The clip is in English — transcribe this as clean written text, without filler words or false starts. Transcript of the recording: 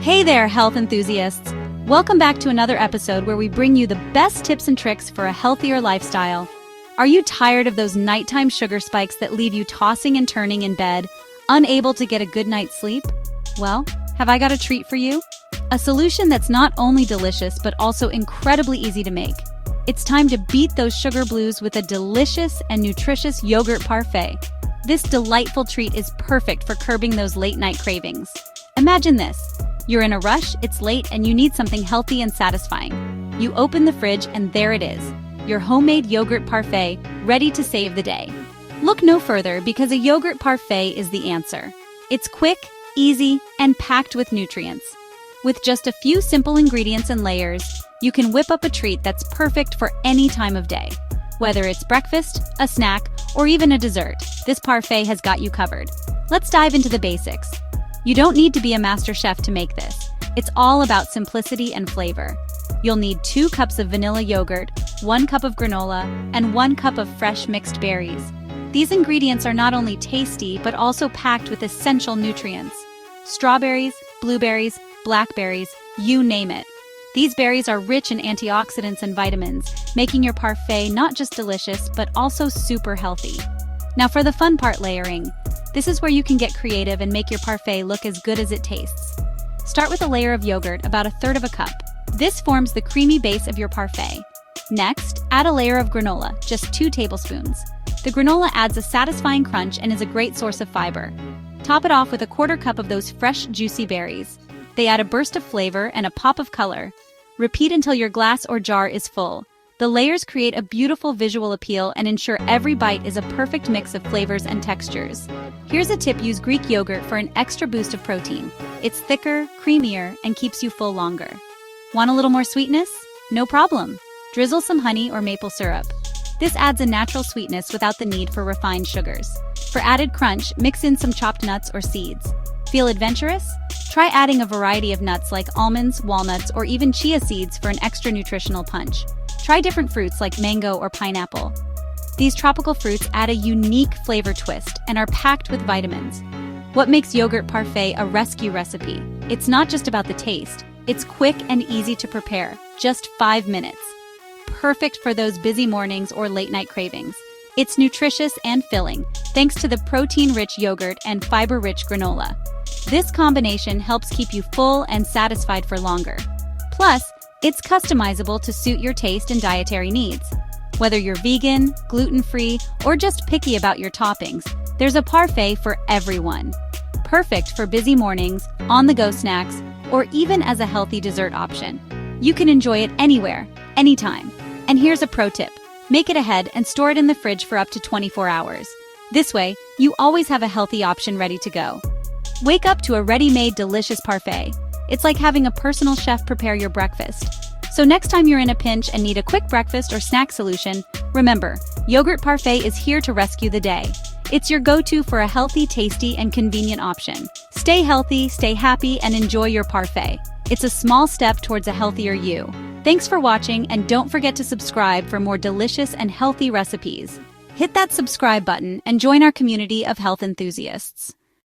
Hey there, health enthusiasts! Welcome back to another episode where we bring you the best tips and tricks for a healthier lifestyle. Are you tired of those nighttime sugar spikes that leave you tossing and turning in bed, unable to get a good night's sleep? Well, have I got a treat for you? A solution that's not only delicious but also incredibly easy to make. It's time to beat those sugar blues with a delicious and nutritious yogurt parfait. This delightful treat is perfect for curbing those late-night cravings. Imagine this. You're in a rush, it's late, and you need something healthy and satisfying. You open the fridge and there it is, your homemade yogurt parfait, ready to save the day. Look no further because a yogurt parfait is the answer. It's quick, easy, and packed with nutrients. With just a few simple ingredients and layers, you can whip up a treat that's perfect for any time of day. Whether it's breakfast, a snack, or even a dessert, this parfait has got you covered. Let's dive into the basics. You don't need to be a master chef to make this. It's all about simplicity and flavor. You'll need 2 cups of vanilla yogurt, 1 cup of granola, and 1 cup of fresh mixed berries. These ingredients are not only tasty, but also packed with essential nutrients. Strawberries, blueberries, blackberries, you name it. These berries are rich in antioxidants and vitamins, making your parfait not just delicious, but also super healthy. Now for the fun part, layering. This is where you can get creative and make your parfait look as good as it tastes. Start with a layer of yogurt, about 1/3 of a cup. This forms the creamy base of your parfait. Next, add a layer of granola, just 2 tablespoons. The granola adds a satisfying crunch and is a great source of fiber. Top it off with 1/4 cup of those fresh, juicy berries. They add a burst of flavor and a pop of color. Repeat until your glass or jar is full. The layers create a beautiful visual appeal and ensure every bite is a perfect mix of flavors and textures. Here's a tip: use Greek yogurt for an extra boost of protein. It's thicker, creamier, and keeps you full longer. Want a little more sweetness? No problem. Drizzle some honey or maple syrup. This adds a natural sweetness without the need for refined sugars. For added crunch, mix in some chopped nuts or seeds. Feel adventurous? Try adding a variety of nuts like almonds, walnuts, or even chia seeds for an extra nutritional punch. Try different fruits like mango or pineapple. These tropical fruits add a unique flavor twist and are packed with vitamins. What makes yogurt parfait a rescue recipe? It's not just about the taste. It's quick and easy to prepare, just 5 minutes. Perfect for those busy mornings or late-night cravings. It's nutritious and filling, thanks to the protein-rich yogurt and fiber-rich granola. This combination helps keep you full and satisfied for longer. Plus, it's customizable to suit your taste and dietary needs. Whether you're vegan, gluten-free, or just picky about your toppings, there's a parfait for everyone. Perfect for busy mornings, on-the-go snacks, or even as a healthy dessert option. You can enjoy it anywhere, anytime. And here's a pro tip. Make it ahead and store it in the fridge for up to 24 hours. This way, you always have a healthy option ready to go. Wake up to a ready-made delicious parfait. It's like having a personal chef prepare your breakfast. So next time you're in a pinch and need a quick breakfast or snack solution, remember, yogurt parfait is here to rescue the day. It's your go-to for a healthy, tasty, and convenient option. Stay healthy, stay happy, and enjoy your parfait. It's a small step towards a healthier you. Thanks for watching, and don't forget to subscribe for more delicious and healthy recipes. Hit that subscribe button and join our community of health enthusiasts.